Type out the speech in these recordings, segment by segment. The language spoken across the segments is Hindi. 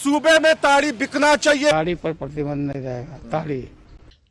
सूबे में ताड़ी बिकना चाहिए। ताड़ी पर प्रतिबंध नहीं रहेगा।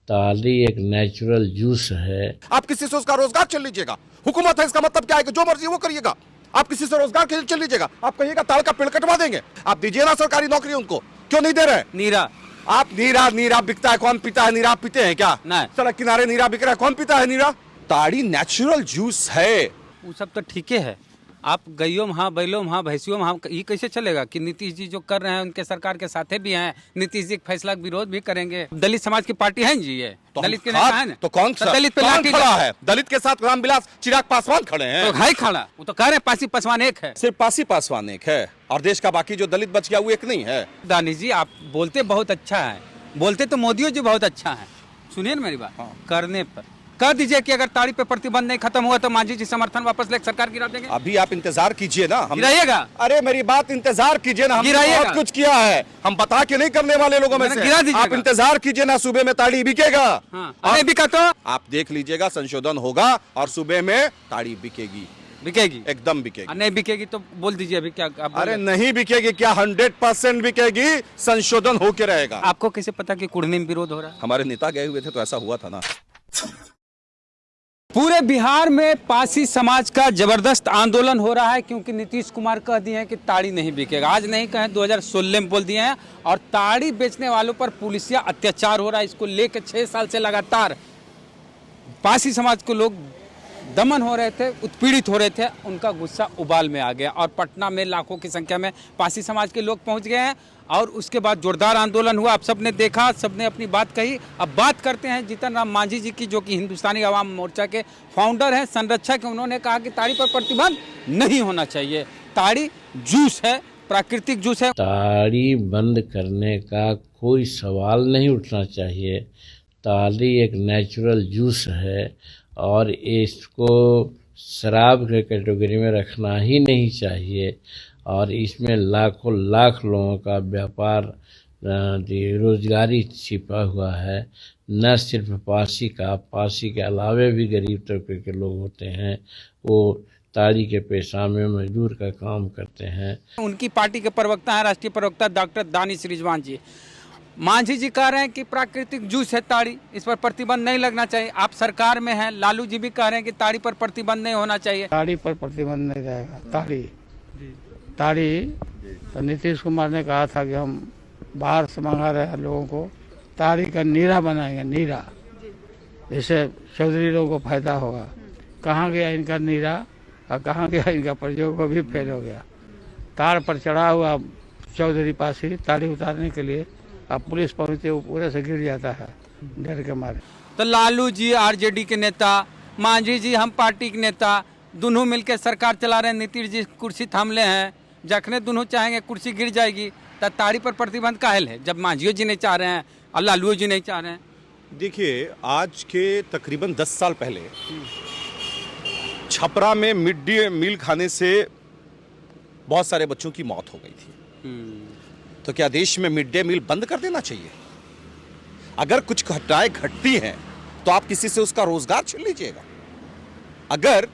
ताड़ी एक नेचुरल जूस है। आप किसी से उसका रोजगार छीन लीजिएगा। हुकूमत है, इसका मतलब क्या है कि जो मर्जी वो करिएगा। आप किसी से रोजगार छीन लीजिएगा। आप कहिएगा ताड़ का पेड़ कटवा देंगे। आप दीजिए ना सरकारी नौकरी उनको, क्यों नहीं दे रहे? नीरा आप नीरा बिकता है, कौन पीता है? नीरा पीते हैं क्या? नहीं। सड़क किनारे नीरा बिक रहा है, कौन पीता है नीरा? ताड़ी नेचुरल जूस है। वो सब तो ठीक है। आप गइयों वहाँ बैलों वहाँ भैंसियों वहाँ, ये कैसे चलेगा कि नीतीश जी जो कर रहे हैं उनके सरकार के साथे भी हैं, नीतीश जी के फैसला का विरोध भी करेंगे। दलित समाज की पार्टी है जी, ये तो दलित के नेता है ना। तो कौन सा दलित पे कौन लाठी खड़ा है? दलित के साथ रामविलास चिराग पासवान खड़े हैं। तो है खड़ा, वो तो कह रहे हैं पासी पासवान एक है। सिर्फ पासी पासवान एक है और देश का बाकी जो दलित बच गया वो एक नहीं है। दानिश जी आप बोलते बहुत अच्छा है, बोलते तो मोदी जी बहुत अच्छा है। सुनिए ना मेरी बात। हाँ। करने पर कह दीजिए कि अगर ताड़ी पे प्रतिबंध नहीं खत्म हुआ तो मांझी जी समर्थन वापस लेकर सरकार गिरा देंगे। अभी आप इंतजार कीजिए ना। हम गिराइएगा। अरे मेरी बात, इंतजार कीजिए ना। हमने गिराइएगा। बहुत कुछ किया है, हम बता के नहीं करने वाले लोगों में मैंने से। गिरा दीजिएगा। आप इंतजार कीजिए ना, सूबे में ताड़ी बिकेगा। हाँ। और नहीं बिका तो आप देख लीजिएगा, संशोधन होगा और सूबे में ताड़ी बिकेगी, बिकेगी। एकदम बिकेगी। नहीं बिकेगी तो बोल दीजिए अभी क्या आप अरे बोले? नहीं बिकेगी क्या? 100% बिकेगी, संशोधन होके रहेगा। आपको कैसे पता कि कुढ़नी में विरोध हो रहा है? हमारे नेता गए हुए थे तो ऐसा हुआ था ना। पूरे बिहार में पासी समाज का जबरदस्त आंदोलन हो रहा है क्योंकि नीतीश कुमार कह दिए हैं कि ताड़ी नहीं बिकेगा। आज नहीं कहें 2016 में बोल दिए हैं और ताड़ी बेचने वालों पर पुलिसिया अत्याचार हो रहा है। इसको लेकर 6 साल से लगातार पासी समाज के लोग दमन हो रहे थे, उत्पीड़ित हो रहे थे। उनका गुस्सा उबाल में आ गया और पटना में लाखों की संख्या में पासी समाज के लोग पहुंच गए हैं और उसके बाद जोरदार आंदोलन हुआ। आप सबने देखा, सबने अपनी बात कही। अब बात करते हैं जीतन राम मांझी जी की, जो कि हिंदुस्तानी आवाम मोर्चा के फाउंडर हैं, संरक्षक। उन्होंने कहा कि ताड़ी पर प्रतिबंध नहीं होना चाहिए। ताड़ी जूस है, प्राकृतिक जूस है। ताड़ी बंद करने का कोई सवाल नहीं उठना चाहिए। ताड़ी एक नेचुरल जूस है और इसको शराब के कैटेगरी में रखना ही नहीं चाहिए। और इसमें लाखों लाख लोगों का व्यापार, रोजगारी छिपा हुआ है। न सिर्फ पासी के अलावे भी गरीब तबके के लोग होते हैं, वो ताड़ी के पेशा में मजदूर का काम करते हैं। उनकी पार्टी के प्रवक्ता हैं, राष्ट्रीय प्रवक्ता डॉक्टर दानिश रिजवान जी। मांझी जी कह रहे हैं कि प्राकृतिक जूस है ताड़ी, इस पर प्रतिबंध नहीं लगना चाहिए। आप सरकार में हैं, लालू जी भी कह रहे हैं कि ताड़ी पर प्रतिबंध नहीं होना चाहिए। ताड़ी पर प्रतिबंध नहीं रहेगा। ताड़ी तो नीतीश कुमार ने कहा था कि हम बाहर से मंगा रहे हैं लोगों को, ताड़ी का नीरा बनाएंगे, नीरा, जिससे चौधरी लोगों को फायदा होगा। कहाँ गया इनका नीरा और कहाँ गया इनका प्रयोग, वो भी फेल हो गया। तार पर चढ़ा हुआ चौधरी पासी ताड़ी उतारने के लिए, अब पुलिस पहुंचते वो पूरे से गिर जाता है डर के मारे। तो लालू जी आरजेडी के नेता, मांझी जी हम पार्टी के नेता, दोनों मिलकर सरकार चला रहे हैं। नीतीश जी कुर्सी थामले हैं, जखने दोनों चाहेंगे कुर्सी गिर जाएगी। तो ताड़ी पर प्रतिबंध काहे है जब मांझियो जी नहीं चाह रहे हैं और लालू जी नहीं चाह रहे हैं? देखिए, आज के तकरीबन 10 साल पहले छपरा में मिड डे मील खाने से बहुत सारे बच्चों की मौत हो गई थी। तो क्या देश में मिड डे मील बंद कर देना चाहिए? अगर कुछ घटनाएं घटती हैं तो आप किसी से उसका रोजगार छीन लीजिएगा। अगर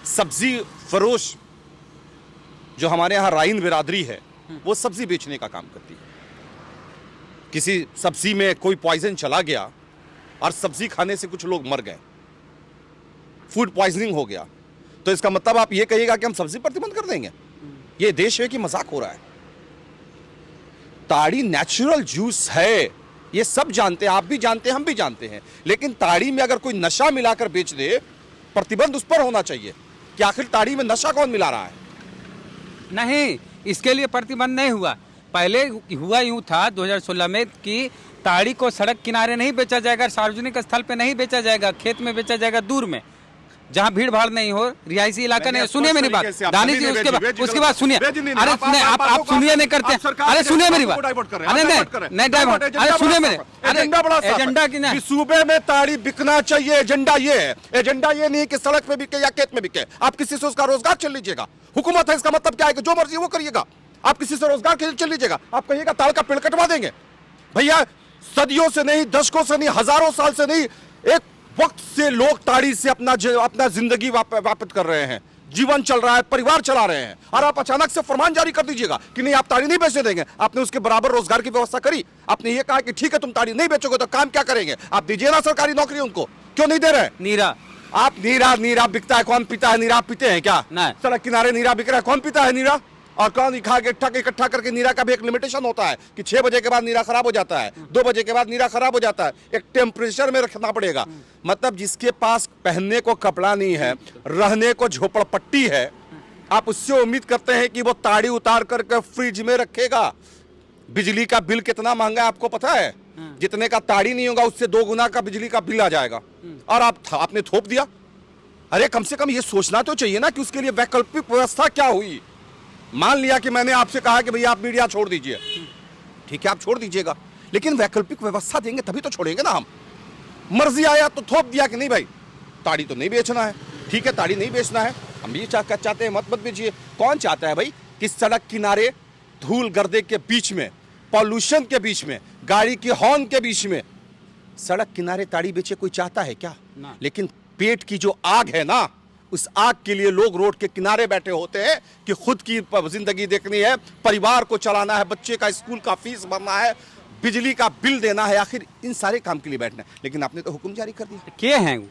सब्जी फरोश जो हमारे यहाँ राइन बिरादरी है, वो सब्जी बेचने का काम करती है, किसी सब्जी में कोई पॉइजन चला गया और सब्जी खाने से कुछ लोग मर गए, फूड पॉइजनिंग हो गया, तो इसका मतलब आप ये कहिएगा कि हम सब्जी प्रतिबंध कर देंगे? ये देश है कि मजाक हो रहा है? ताड़ी नेचुरल जूस है, ये सब जानते हैं, आप भी जानते हैं, हम भी जानते हैं। लेकिन ताड़ी में अगर कोई नशा मिलाकर बेच दे, प्रतिबंध उस पर होना चाहिए कि आखिर ताड़ी में नशा कौन मिला रहा है। नहीं, इसके लिए प्रतिबंध नहीं हुआ। पहले हुआ यूं था 2016 में कि ताड़ी को सड़क किनारे नहीं बेचा जाएगा, सार्वजनिक स्थल पे नहीं बेचा जाएगा, खेत में बेचा जाएगा, दूर में जहाँ भीड़ भाड़ नहीं हो, रिहायशी इलाका नहीं। सुनिए मेरी बात दानिश जी, उसके बाद सुनिए। अरे सुनिए, आप सुनिए नहीं करते। अरे सुनिए मेरी बात। अरे नहीं डाइवर्ट, अरे सुनिए मेरे। एजेंडा बड़ा एजेंडा की ना, सूबे में ताड़ी बिकना चाहिए, एजेंडा ये है। एजेंडा ये नहीं कि सड़क पे बिके या खेत में बिके। आप किसी से उसका रोजगार छीन लीजिएगा। हुकूमत है, इसका मतलब क्या है कि जो मर्जी वो करिएगा। आप किसी से रोजगार छीन लीजिएगा। आप कहिएगा ताड़ का पेड़ कटवा देंगे। भैया, सदियों से नहीं, दशकों से नहीं, हजारों साल से नहीं, एक वक्त से लोग ताड़ी से अपना जिंदगी वापित कर रहे हैं। जीवन चल रहा है, परिवार चला रहे हैं, और आप अचानक से फरमान जारी कर दीजिएगा कि नहीं आप ताड़ी नहीं बेचने देंगे। आपने उसके बराबर रोजगार की व्यवस्था करी, आपने ये कहा कि ठीक है तुम ताड़ी नहीं बेचोगे तो काम क्या करेंगे, आप दीजिए ना सरकारी नौकरी उनको, क्यों नहीं दे रहे? नीरा आप नीरा बिकता है, कौन पीता है नीरा? आप पीते हैं क्या? नहीं। सड़क किनारे नीरा बिक रहा है, कौन पीता है नीरा? और कौन इकट्ठा करके नीरा का भी एक लिमिटेशन होता है कि 6 बजे के बाद नीरा खराब हो जाता है, 2 बजे के बाद नीरा खराब हो जाता है, एक टेम्परेचर में रखना पड़ेगा। मतलब जिसके पास पहनने को कपड़ा नहीं है, रहने को झोपड़पट्टी है, आप उससे उम्मीद करते हैं कि वो ताड़ी उतार करके फ्रिज में रखेगा। बिजली का बिल कितना महंगा है आपको पता है? जितने का ताड़ी नहीं होगा उससे 2 गुना का बिजली का बिल आ जाएगा, और आपने थोप दिया। अरे कम से कम ये सोचना तो चाहिए ना कि उसके लिए वैकल्पिक व्यवस्था क्या हुई। मान लिया कि मैंने आपसे कहा कि भैया आप मीडिया छोड़ दीजिए, ठीक है आप छोड़ दीजिएगा, लेकिन वैकल्पिक व्यवस्था देंगे तभी तो छोड़ेंगे ना हम। मर्जी आया तो थोप दिया कि नहीं भाई ताड़ी तो नहीं बेचना है, ठीक है ताड़ी नहीं बेचना है, हम भी चाहते हैं मत बेचिए। कौन चाहता है भाई कि सड़क किनारे धूल गर्दे के बीच में, पॉल्यूशन के बीच में, गाड़ी की हॉर्न के बीच में सड़क किनारे ताड़ी बेचे? कोई चाहता है क्या? लेकिन पेट की जो आग है ना, उस आग के लिए लोग रोड के किनारे बैठे होते हैं कि खुद की जिंदगी देखनी है, परिवार को चलाना है, बच्चे का स्कूल का फीस भरना है, बिजली का बिल देना है, आखिर इन सारे काम के लिए बैठना है। लेकिन आपने तो हुक्म जारी कर दिया। क्या है वो?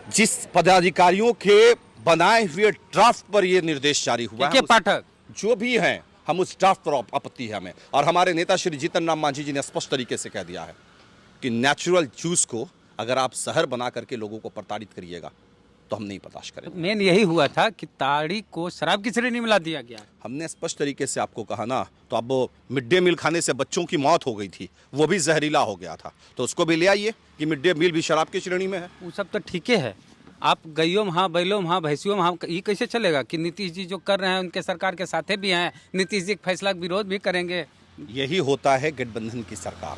जिस पदाधिकारियों के बनाए हुए ड्राफ्ट पर यह निर्देश जारी हुआ है, पाठक जो भी हैं, हम उस ड्राफ्ट पर आपत्ति है हमें। और हमारे नेता श्री जीतन राम मांझी जी ने स्पष्ट तरीके से कह दिया है कि नेचुरल जूस को अगर आप शहर बना करके लोगों को प्रताड़ित करिएगा तो हम नहीं बर्दाश्त करेंगे। मेन यही हुआ था कि ताड़ी को शराब की श्रेणी में मिला दिया गया। हमने स्पष्ट तरीके से आपको कहा ना, तो अब वो मिड डे मील खाने से बच्चों की मौत हो गई थी, वो भी जहरीला हो गया था, तो उसको भी ले आइए कि मिड डे मील भी शराब की श्रेणी में है। वो सब तो ठीक है, आप गइयों वहाँ बैलों वहाँ भैंसियों वहाँ, ये कैसे चलेगा कि नीतीश जी जो कर रहे हैं उनके सरकार के साथे भी हैं, नीतीश जी के फैसला का विरोध भी करेंगे। यही होता है गठबंधन की सरकार।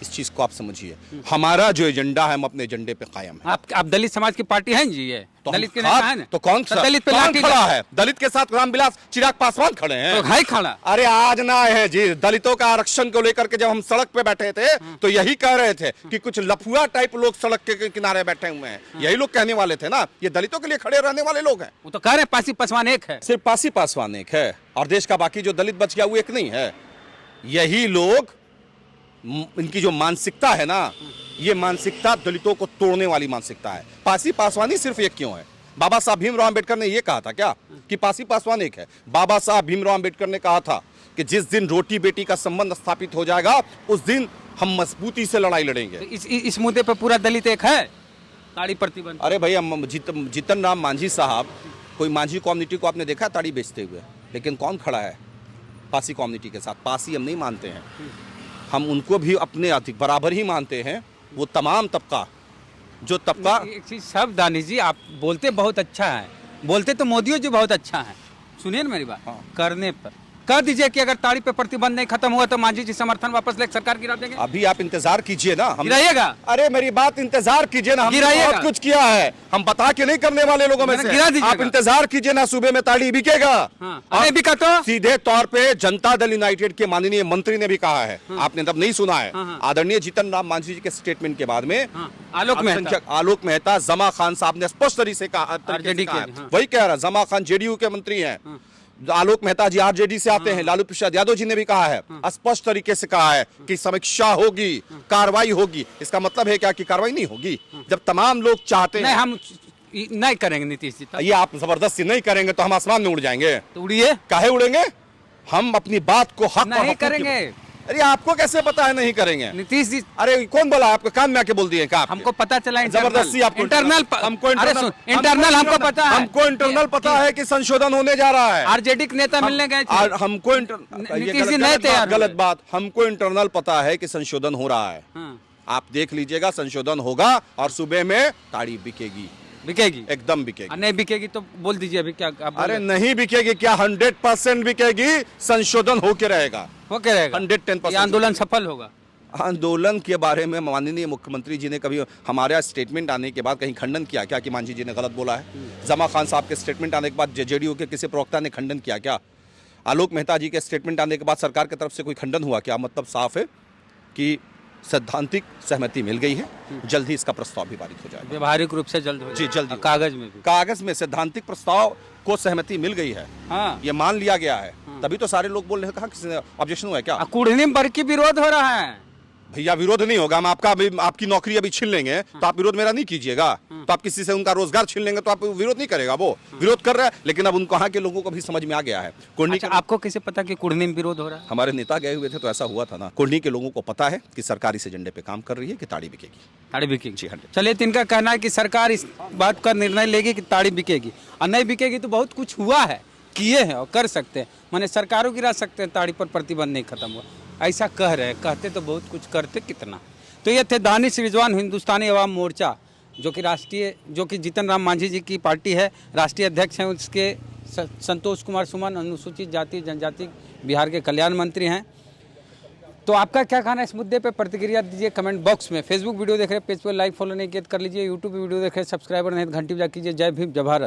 इस चीज को आप समझिए, हमारा जो एजेंडा है हम अपने एजेंडे पे कायम है। आप दलित समाज की पार्टी हैं जी, ये तो दलित के नेता हैं ना? तो कौन दलित पे कौन लाठी खड़ा है? दलित के साथ रामविलास चिराग पासवान खड़े हैं, तो है खड़ा। अरे आज ना है जी, दलितों का आरक्षण को लेकर के जब हम सड़क पे बैठे थे तो यही कह रहे थे कि कुछ लफुआ टाइप लोग सड़क के किनारे बैठे हुए हैं, यही लोग कहने वाले थे ना, ये दलितों के लिए खड़े रहने वाले लोग हैं। वो तो कह रहे हैं पासी पासवान एक है, सिर्फ पासी पासवान एक है और देश का बाकी जो दलित बच गया वो एक नहीं है। यही लोग, इनकी जो मानसिकता है ना, ये मानसिकता दलितों को तोड़ने वाली मानसिकता है। पासी पासवानी सिर्फ एक क्यों है? बाबा साहब भीमराव अंबेडकर ने ये कहा था क्या कि पासी पासवान एक है? बाबा साहब भीमराव अंबेडकर ने कहा था कि जिस दिन रोटी बेटी का संबंध स्थापित हो जाएगा उस दिन हम मजबूती से लड़ाई लड़ेंगे। तो इस मुद्दे पर पूरा दलित एक है, ताड़ी प्रतिबंध। अरे भैया जीतन राम मांझी साहब, कोई मांझी कम्युनिटी को आपने देखा ताड़ी बेचते हुए? लेकिन कौन खड़ा है पासी कम्युनिटी के साथ? पासी हम नहीं मानते हैं, हम उनको भी अपने अधिक बराबर ही मानते हैं। वो तमाम तबका, जो तबका, एक चीज सब दानिश जी, आप बोलते बहुत अच्छा है, बोलते तो मोदी जी बहुत अच्छा है, सुनिए ना मेरी बात। हाँ। करने पर कह दीजिए कि अगर ताड़ी पे प्रतिबंध नहीं खत्म हुआ तो मांझी जी समर्थन वापस लेकर सरकार गिरा देंगे। अभी आप इंतजार कीजिए ना, हम गिराइएगा। अरे मेरी बात, इंतजार कीजिए ना, हमने गिराइएगा। बहुत कुछ किया है, हम बता के नहीं करने वाले लोगों में से। गिरा दीजिएगा। आप इंतजार कीजिए ना, सुबह में ताड़ी बिकेगा। हाँ। अरे बिका तो सीधे तौर पे जनता दल यूनाइटेड के माननीय मंत्री ने भी कहा है, आपने तब नहीं सुना है। आदरणीय जीतन राम मांझी जी के स्टेटमेंट के बाद में आलोक मेहता, जमा खान साहब ने स्पष्ट तरीके से कहा, वही कह रहा, जमा खान जेडीयू के मंत्री हैं, आलोक मेहता जी आरजेडी से आते हैं, लालू प्रसाद यादव जी ने भी कहा है, स्पष्ट तरीके से कहा है कि समीक्षा होगी, कार्रवाई होगी। इसका मतलब है क्या कि कार्रवाई नहीं होगी? जब तमाम लोग चाहते हैं, हम नहीं करेंगे नीतीश जी, ये आप जबरदस्ती नहीं करेंगे तो हम आसमान में उड़ जाएंगे। तो उड़िए, काहे उड़ेंगे? हम अपनी बात को हक नहीं करेंगे। अरे आपको कैसे पता है नहीं करेंगे? नीतीश जी, अरे कौन बोला आपको? कान में आके बोल दिए क्या? हमको पता चला जबरदस्ती आपको इंटरनल, हमको इंटरनल हमको पता है, हमको इंटरनल पता है कि संशोधन होने जा रहा है। आरजेडी के नेता मिलने गए थे, हमको नीतीश जी नहीं तैयार, गलत बात, हमको इंटरनल पता है कि संशोधन हो रहा है। आप देख लीजिएगा, संशोधन होगा और सुबह में ताड़ी बिकेगी, एकदम बिकेगी। नहीं बिकेगी तो बोल दीजिए अभी क्या आप? अरे नहीं बिकेगी क्या? 100% बिकेगी, संशोधन होके रहेगा, 110%। आंदोलन सफल होगा। आंदोलन के बारे में माननीय मुख्यमंत्री जी ने कभी हमारे स्टेटमेंट आने के बाद कहीं खंडन किया क्या कि मांझी जी ने गलत बोला है? जमा खान साहब के स्टेटमेंट आने के बाद जेडीयू के किसी प्रवक्ता ने खंडन किया क्या? आलोक मेहता जी के स्टेटमेंट आने के बाद सरकार की तरफ से कोई खंडन हुआ क्या? मतलब साफ है कि सैद्धांतिक सहमति मिल गई है, जल्द ही इसका प्रस्ताव भी पारित हो जाएगा। व्यवहारिक रूप से जल्द हो जी, जाएगा। जल्द ही। कागज में भी। कागज में सैद्धांतिक प्रस्ताव को सहमति मिल गई है, हाँ, ये मान लिया गया है, तभी तो सारे लोग बोल रहे हैं, कहा किसी ने ऑब्जेक्शन हुआ है क्या? कुढ़नी पर की विरोध हो रहा है। भैया विरोध नहीं होगा, हम आपकी नौकरी अभी छीन लेंगे तो आप विरोध मेरा नहीं कीजिएगा, तो आप किसी से उनका रोजगार छीन लेंगे तो आप विरोध नहीं करेगा, वो विरोध कर रहा है। लेकिन अब उनको, वहाँ के लोगों को भी समझ में आ गया है कुढ़नी। अच्छा, आपको कैसे पता कि कुढ़नी में विरोध हो रहा है? हमारे नेता गए हुए थे तो ऐसा हुआ था ना। कुढ़नी के लोगों को पता है कि सरकार इस एजेंडे पे काम कर रही है कि ताड़ी बिकेगी। ताड़ी बिकेगी। जी हाँ। चलिए, तो इनका कहना है कि सरकार इस बात का निर्णय लेगी कि ताड़ी बिकेगी, और नहीं बिकेगी तो बहुत कुछ हुआ है, किए हैं और कर सकते हैं, माने सरकारों गिरा सकते हैं, ताड़ी पर प्रतिबंध नहीं खत्म हुआ, ऐसा कह रहे हैं। कहते तो बहुत कुछ, करते कितना। तो ये थे दानिश रिजवान, हिंदुस्तानी अवाम मोर्चा, जो कि जीतन राम मांझी जी की पार्टी है, राष्ट्रीय अध्यक्ष हैं। उसके संतोष कुमार सुमन अनुसूचित जाति जनजाति बिहार के कल्याण मंत्री हैं। तो आपका क्या कहना है इस मुद्दे पे? प्रतिक्रिया दीजिए कमेंट बॉक्स में। फेसबुक वीडियो देख रहे हैं पेज पर लाइक फॉलो नहीं किया कर लीजिए, यूट्यूब वीडियो देख रहे हैं सब्सक्राइबर नहीं घंटी बजा कीजिए। जय भीम, जय भारत।